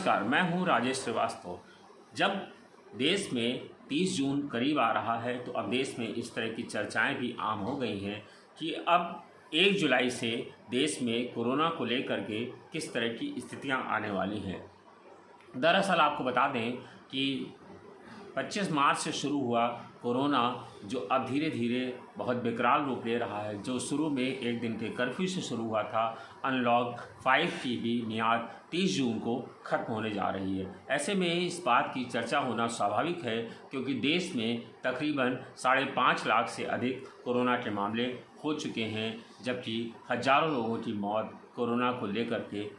नमस्कार, मैं हूं राजेश श्रीवास्तव। जब देश में 30 जून करीब आ रहा है तो अब देश में इस तरह की चर्चाएं भी आम हो गई हैं कि अब 1 जुलाई से देश में कोरोना को लेकर के किस तरह की स्थितियां आने वाली हैं। दरअसल आपको बता दें कि 25 मार्च से शुरू हुआ कोरोना, जो अब धीरे धीरे बहुत विकराल रूप ले रहा है, जो शुरू में एक दिन के कर्फ्यू से शुरू हुआ था, अनलॉक 5 की भी मियाद 30 जून को ख़त्म होने जा रही है। ऐसे में इस बात की चर्चा होना स्वाभाविक है क्योंकि देश में तकरीबन 5.5 लाख से अधिक कोरोना के मामले हो चुके हैं, जबकि हज़ारों लोगों की मौत कोरोना को लेकर के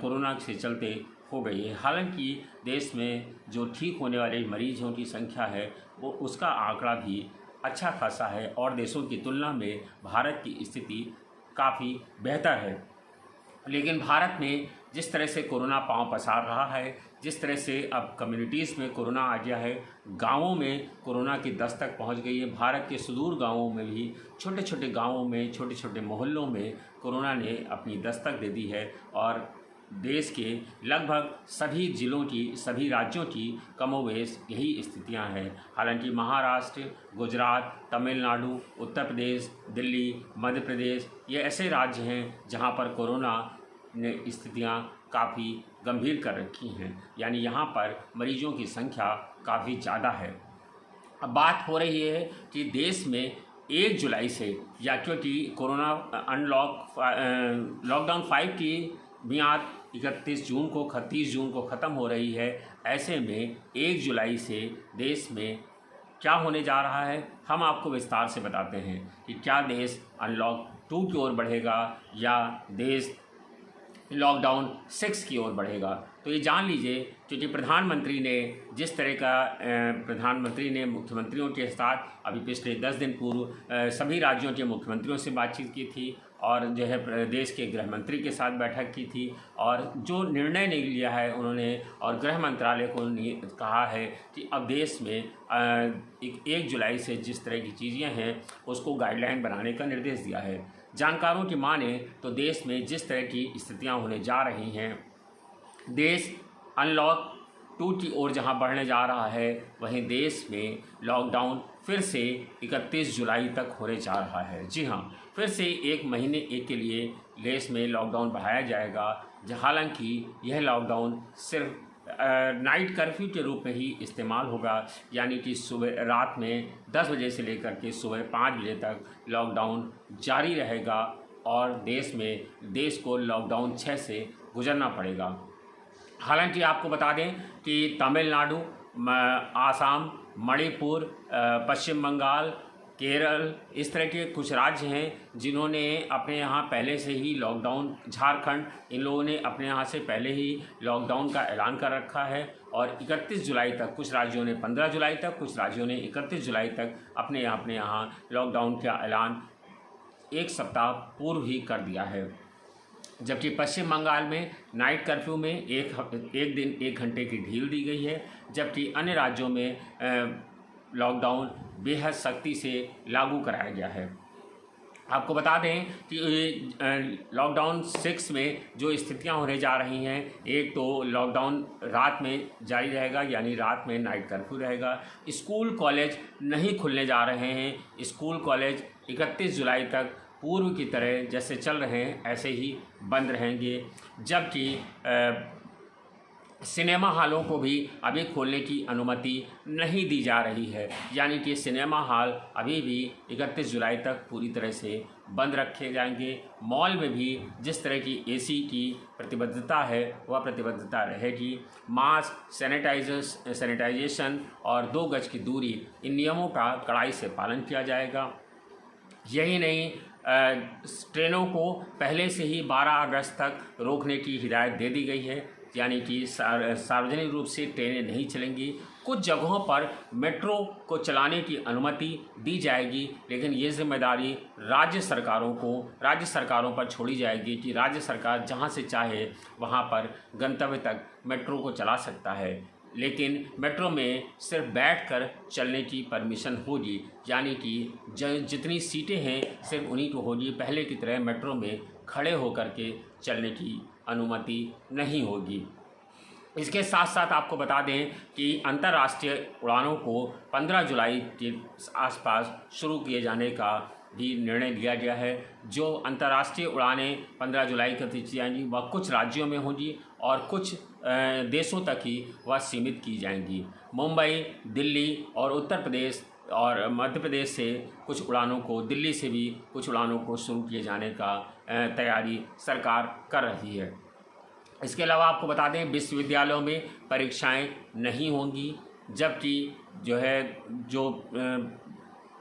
कोरोना से चलते हो गई है। हालांकि देश में जो ठीक होने वाले मरीजों की संख्या है वो उसका आंकड़ा भी अच्छा खासा है और देशों की तुलना में भारत की स्थिति काफ़ी बेहतर है। लेकिन भारत में जिस तरह से कोरोना पांव पसार रहा है, जिस तरह से अब कम्युनिटीज़ में कोरोना आ गया है, गांवों में कोरोना की दस्तक पहुंच गई है। भारत के सुदूर गांवों में भी, छोटे छोटे गांवों में, छोटे छोटे मोहल्लों में कोरोना ने अपनी दस्तक दे दी है और देश के लगभग सभी ज़िलों की, सभी राज्यों की कमोवेश यही स्थितियां हैं। हालांकि महाराष्ट्र, गुजरात, तमिलनाडु, उत्तर प्रदेश, दिल्ली, मध्य प्रदेश ये ऐसे राज्य हैं जहां पर कोरोना ने स्थितियां काफ़ी गंभीर कर रखी हैं, यानी यहां पर मरीजों की संख्या काफ़ी ज़्यादा है। अब बात हो रही है कि देश में 1 जुलाई से, या क्योंकि कोरोना लॉकडाउन 5 की मियाद 30 जून को ख़त्म हो रही है। ऐसे में 1 जुलाई से देश में क्या होने जा रहा है, हम आपको विस्तार से बताते हैं कि क्या देश अनलॉक 2 की ओर बढ़ेगा या देश लॉकडाउन 6 की ओर बढ़ेगा। तो ये जान लीजिए, क्योंकि प्रधानमंत्री ने जिस तरह का प्रधानमंत्री ने मुख्यमंत्रियों के साथ अभी पिछले 10 दिन पूर्व सभी राज्यों के मुख्यमंत्रियों से बातचीत की थी और जो है प्रदेश के गृह मंत्री के साथ बैठक की थी और जो निर्णय नहीं लिया है उन्होंने, और गृह मंत्रालय को कहा है कि अब देश में 1 जुलाई से जिस तरह की चीज़ें हैं उसको गाइडलाइन बनाने का निर्देश दिया है। जानकारों की माने तो देश में जिस तरह की स्थितियां होने जा रही हैं, देश अनलॉक 2 की ओर जहां बढ़ने जा रहा है, वहीं देश में लॉकडाउन फिर से 31 जुलाई तक होने जा रहा है। जी हाँ, फिर से 1 महीने के लिए देश में लॉकडाउन बढ़ाया जाएगा। हालांकि यह लॉकडाउन सिर्फ नाइट कर्फ्यू के रूप में ही इस्तेमाल होगा, यानी कि सुबह रात में 10 बजे से लेकर के सुबह 5 बजे तक लॉकडाउन जारी रहेगा और देश को लॉकडाउन 6 से गुजरना पड़ेगा। हालांकि आपको बता दें कि तमिलनाडु, आसाम, मणिपुर, पश्चिम बंगाल, केरल, इस तरह के कुछ राज्य हैं जिन्होंने अपने यहाँ पहले से ही लॉकडाउन, झारखंड, इन लोगों ने अपने यहाँ से पहले ही लॉकडाउन का ऐलान कर रखा है और 31 जुलाई तक, कुछ राज्यों ने 15 जुलाई तक, कुछ राज्यों ने 31 जुलाई तक अपने यहाँ लॉकडाउन का ऐलान 1 सप्ताह पूर्व ही कर दिया है। जबकि पश्चिम बंगाल में नाइट कर्फ्यू में एक दिन 1 घंटे की ढील दी गई है, जबकि अन्य राज्यों में लॉकडाउन बेहद सख्ती से लागू कराया गया है। आपको बता दें कि लॉकडाउन 6 में जो स्थितियां होने जा रही हैं, एक तो लॉकडाउन रात में जारी रहेगा, यानी रात में नाइट कर्फ्यू रहेगा। स्कूल कॉलेज नहीं खुलने जा रहे हैं। स्कूल कॉलेज 31 जुलाई तक पूर्व की तरह जैसे चल रहे हैं ऐसे ही बंद रहेंगे, जबकि सिनेमा हॉलों को भी अभी खोलने की अनुमति नहीं दी जा रही है, यानी कि सिनेमा हॉल अभी भी 31 जुलाई तक पूरी तरह से बंद रखे जाएंगे। मॉल में भी जिस तरह की एसी की प्रतिबद्धता है वह प्रतिबद्धता रहेगी। मास्क, सैनिटाइजेशन और 2 गज की दूरी, इन नियमों का कड़ाई से पालन किया जाएगा। यही नहीं, ट्रेनों को पहले से ही 12 अगस्त तक रोकने की हिदायत दे दी गई है, यानी कि सार्वजनिक रूप से ट्रेनें नहीं चलेंगी। कुछ जगहों पर मेट्रो को चलाने की अनुमति दी जाएगी, लेकिन ये जिम्मेदारी राज्य सरकारों पर छोड़ी जाएगी कि राज्य सरकार जहां से चाहे वहां पर गंतव्य तक मेट्रो को चला सकता है। लेकिन मेट्रो में सिर्फ बैठकर चलने की परमिशन होगी, यानी कि जितनी सीटें हैं सिर्फ उन्हीं को होगी। पहले की तरह मेट्रो में खड़े होकर के चलने की अनुमति नहीं होगी। इसके साथ साथ आपको बता दें कि अंतर्राष्ट्रीय उड़ानों को 15 जुलाई के आसपास शुरू किए जाने का भी निर्णय लिया गया है। जो अंतर्राष्ट्रीय उड़ानें 15 जुलाई को की जाएंगी वह कुछ राज्यों में होंगी और कुछ देशों तक ही वह सीमित की जाएंगी। मुंबई, दिल्ली और उत्तर प्रदेश और मध्य प्रदेश से कुछ उड़ानों को, दिल्ली से भी कुछ उड़ानों को शुरू किए जाने का तैयारी सरकार कर रही है। इसके अलावा आपको बता दें विश्वविद्यालयों में परीक्षाएं नहीं होंगी, जबकि जो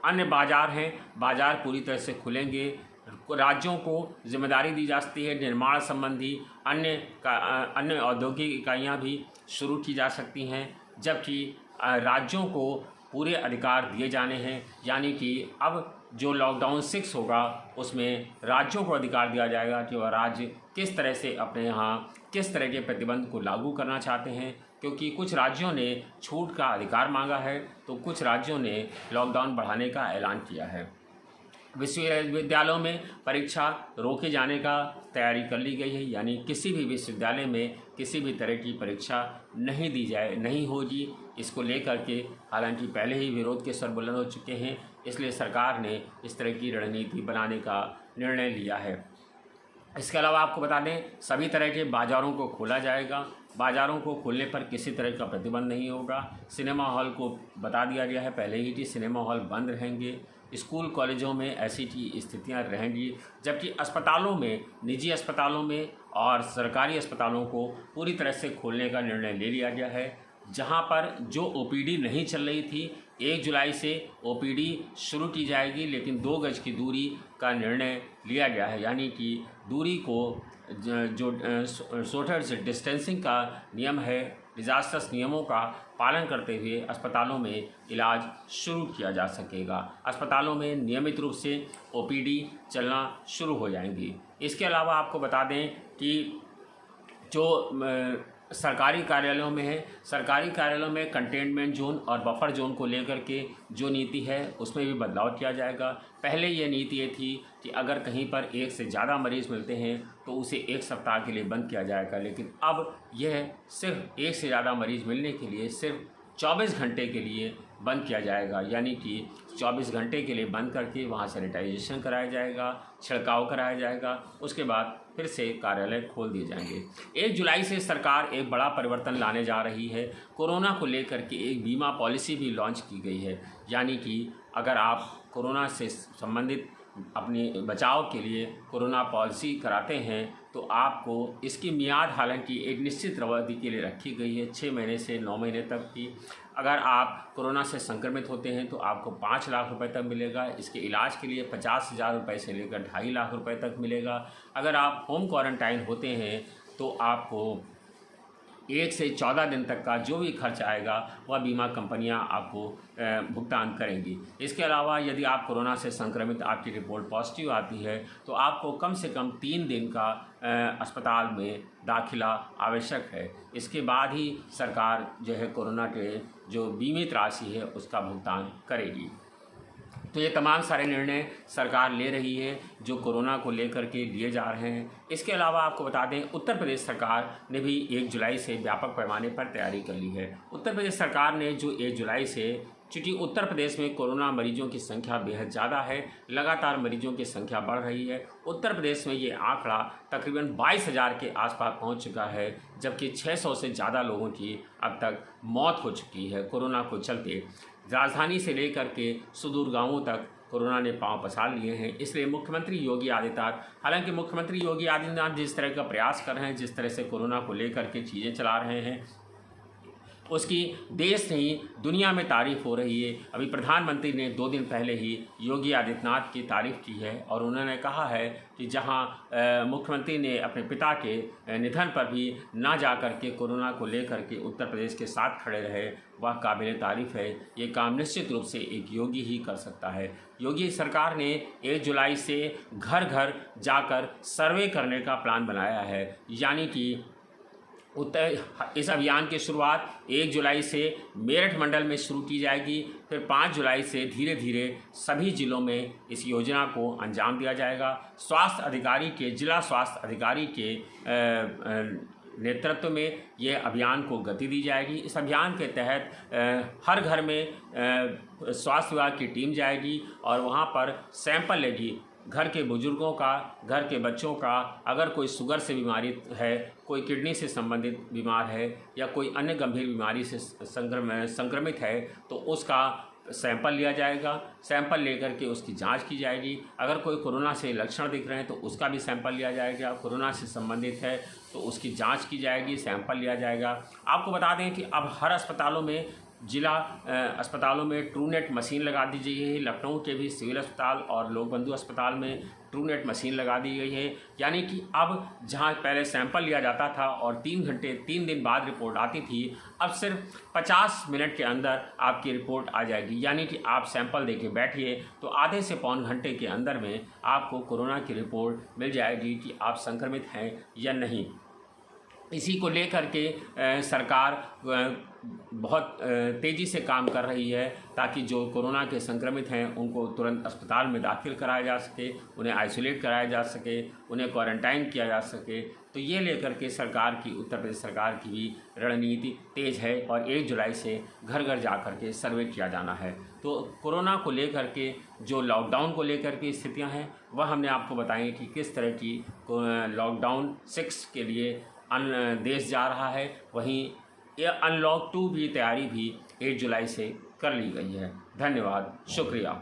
अन्य बाज़ार हैं, बाज़ार पूरी तरह से खुलेंगे। राज्यों को जिम्मेदारी दी जा सकती है निर्माण संबंधी अन्य औद्योगिक इकाइयां भी शुरू की जा सकती हैं, जबकि राज्यों को पूरे अधिकार दिए जाने हैं। यानी कि अब जो लॉकडाउन 6 होगा उसमें राज्यों को अधिकार दिया जाएगा कि वह राज्य किस तरह से अपने यहाँ किस तरह के प्रतिबंध को लागू करना चाहते हैं, क्योंकि कुछ राज्यों ने छूट का अधिकार मांगा है तो कुछ राज्यों ने लॉकडाउन बढ़ाने का ऐलान किया है। विश्वविद्यालयों में परीक्षा रोके जाने का तैयारी कर ली गई है, यानी किसी भी विश्वविद्यालय में किसी भी तरह की परीक्षा नहीं होगी। इसको लेकर के हालांकि पहले ही विरोध के स्वर बुलंद हो चुके हैं, इसलिए सरकार ने इस तरह की रणनीति बनाने का निर्णय लिया है। इसके अलावा आपको बता दें सभी तरह के बाज़ारों को खोला जाएगा। बाज़ारों को खोलने पर किसी तरह का प्रतिबंध नहीं होगा। सिनेमा हॉल को बता दिया गया है पहले ही कि सिनेमा हॉल बंद रहेंगे। स्कूल कॉलेजों में ऐसी की स्थितियां रहेंगी, जबकि अस्पतालों में, निजी अस्पतालों में और सरकारी अस्पतालों को पूरी तरह से खोलने का निर्णय ले लिया गया है। जहां पर जो ओपीडी नहीं चल रही थी 1 जुलाई से ओपीडी शुरू की जाएगी, लेकिन 2 गज की दूरी का निर्णय लिया गया है। यानी कि दूरी को जो सोशल डिस्टेंसिंग का नियम है, डिजास्टर्स नियमों का पालन करते हुए अस्पतालों में इलाज शुरू किया जा सकेगा। अस्पतालों में नियमित रूप से ओपीडी चलना शुरू हो जाएंगी। इसके अलावा आपको बता दें कि जो सरकारी कार्यालयों में है, सरकारी कार्यालयों में कंटेनमेंट जोन और बफर जोन को लेकर के जो नीति है उसमें भी बदलाव किया जाएगा। पहले ये नीति ये थी कि अगर कहीं पर 1 से ज़्यादा मरीज़ मिलते हैं तो उसे 1 सप्ताह के लिए बंद किया जाएगा, लेकिन अब यह सिर्फ 1 से ज़्यादा मरीज़ मिलने के लिए सिर्फ 24 घंटे के लिए बंद किया जाएगा। यानी कि 24 घंटे के लिए बंद करके वहाँ सैनिटाइजेशन कराया जाएगा, छिड़काव कराया जाएगा, उसके बाद फिर से कार्यालय खोल दिए जाएंगे। 1 जुलाई से सरकार एक बड़ा परिवर्तन लाने जा रही है। कोरोना को लेकर के एक बीमा पॉलिसी भी लॉन्च की गई है। यानी कि अगर आप कोरोना से संबंधित अपने बचाव के लिए कोरोना पॉलिसी कराते हैं तो आपको इसकी मियाद हालांकि एक निश्चित अवधि के लिए रखी गई है, 6 महीने से 9 महीने तक की। अगर आप कोरोना से संक्रमित होते हैं तो आपको 5 लाख रुपए तक मिलेगा। इसके इलाज के लिए 50,000 रुपये से लेकर 2.5 लाख रुपए तक मिलेगा। अगर आप होम क्वारंटाइन होते हैं तो आपको 1 से 14 दिन तक का जो भी खर्च आएगा वह बीमा कंपनियां आपको भुगतान करेंगी। इसके अलावा यदि आप कोरोना से संक्रमित आपकी रिपोर्ट पॉजिटिव आती है तो आपको कम से कम 3 दिन का अस्पताल में दाखिला आवश्यक है। इसके बाद ही सरकार जो है कोरोना के जो बीमित राशि है उसका भुगतान करेगी। तो ये तमाम सारे निर्णय सरकार ले रही है जो कोरोना को लेकर के लिए जा रहे हैं। इसके अलावा आपको बता दें उत्तर प्रदेश सरकार ने भी 1 जुलाई से व्यापक पैमाने पर तैयारी कर ली है। उत्तर प्रदेश सरकार ने जो 1 जुलाई से, चूँकि उत्तर प्रदेश में कोरोना मरीजों की संख्या बेहद ज़्यादा है, लगातार मरीजों की संख्या बढ़ रही है। उत्तर प्रदेश में ये आंकड़ा तकरीबन 22,000 के आसपास पहुंच चुका है, जबकि 600 से ज़्यादा लोगों की अब तक मौत हो चुकी है कोरोना को चलते। राजधानी से लेकर के सुदूर गांवों तक कोरोना ने पांव पसार लिए हैं। इसलिए मुख्यमंत्री योगी आदित्यनाथ, हालांकि मुख्यमंत्री योगी आदित्यनाथ जिस तरह का प्रयास कर रहे हैं, जिस तरह से कोरोना को लेकर के चीज़ें चला रहे हैं, उसकी देश नहीं दुनिया में तारीफ़ हो रही है। अभी प्रधानमंत्री ने 2 दिन पहले ही योगी आदित्यनाथ की तारीफ़ की है और उन्होंने कहा है कि जहां मुख्यमंत्री ने अपने पिता के निधन पर भी ना जा कर के कोरोना को लेकर के उत्तर प्रदेश के साथ खड़े रहे, वह काबिल तारीफ़ है। ये काम निश्चित रूप से एक योगी ही कर सकता है। योगी सरकार ने 1 जुलाई से घर घर जाकर सर्वे करने का प्लान बनाया है। यानी कि इस अभियान की शुरुआत 1 जुलाई से मेरठ मंडल में शुरू की जाएगी, फिर 5 जुलाई से धीरे धीरे सभी जिलों में इस योजना को अंजाम दिया जाएगा। स्वास्थ्य अधिकारी के, जिला स्वास्थ्य अधिकारी के नेतृत्व में ये अभियान को गति दी जाएगी। इस अभियान के तहत हर घर में स्वास्थ्य विभाग की टीम जाएगी और वहाँ पर सैंपल लेगी। घर के बुजुर्गों का, घर के बच्चों का, अगर कोई शुगर से बीमारी है, कोई किडनी से संबंधित बीमार है या कोई अन्य गंभीर बीमारी से संक्रमित है तो उसका सैंपल लिया जाएगा। सैंपल लेकर के उसकी जांच की जाएगी। अगर कोई कोरोना से लक्षण दिख रहे हैं तो उसका भी सैंपल लिया जाएगा। कोरोना से संबंधित है तो उसकी जांच की जाएगी, सैंपल लिया जाएगा। आपको बता दें कि अब हर अस्पतालों में, जिला अस्पतालों में ट्रूनेट मशीन लगा दी गई है। लखनऊ के भी सिविल अस्पताल और लोक बंधु अस्पताल में ट्रूनेट मशीन लगा दी गई है। यानी कि अब जहां पहले सैंपल लिया जाता था और 3 दिन बाद रिपोर्ट आती थी, अब सिर्फ 50 मिनट के अंदर आपकी रिपोर्ट आ जाएगी। यानी कि आप सैंपल देके बैठिए तो आधे से पौन घंटे के अंदर में आपको कोरोना की रिपोर्ट मिल जाएगी कि आप संक्रमित हैं या नहीं। इसी को लेकर के सरकार बहुत तेज़ी से काम कर रही है ताकि जो कोरोना के संक्रमित हैं उनको तुरंत अस्पताल में दाखिल कराया जा सके, उन्हें आइसोलेट कराया जा सके, उन्हें क्वारंटाइन किया जा सके। तो ये लेकर के सरकार की, उत्तर प्रदेश सरकार की भी रणनीति तेज़ है और 1 जुलाई से घर घर जा कर के सर्वे किया जाना है। तो कोरोना को लेकर के जो लॉकडाउन को लेकर के स्थितियाँ हैं वह हमने आपको बताई कि किस तरह की लॉकडाउन 6 के लिए देश जा रहा है। वहीं ये अनलॉक 2 भी तैयारी भी 1 जुलाई से कर ली गई है। धन्यवाद, शुक्रिया।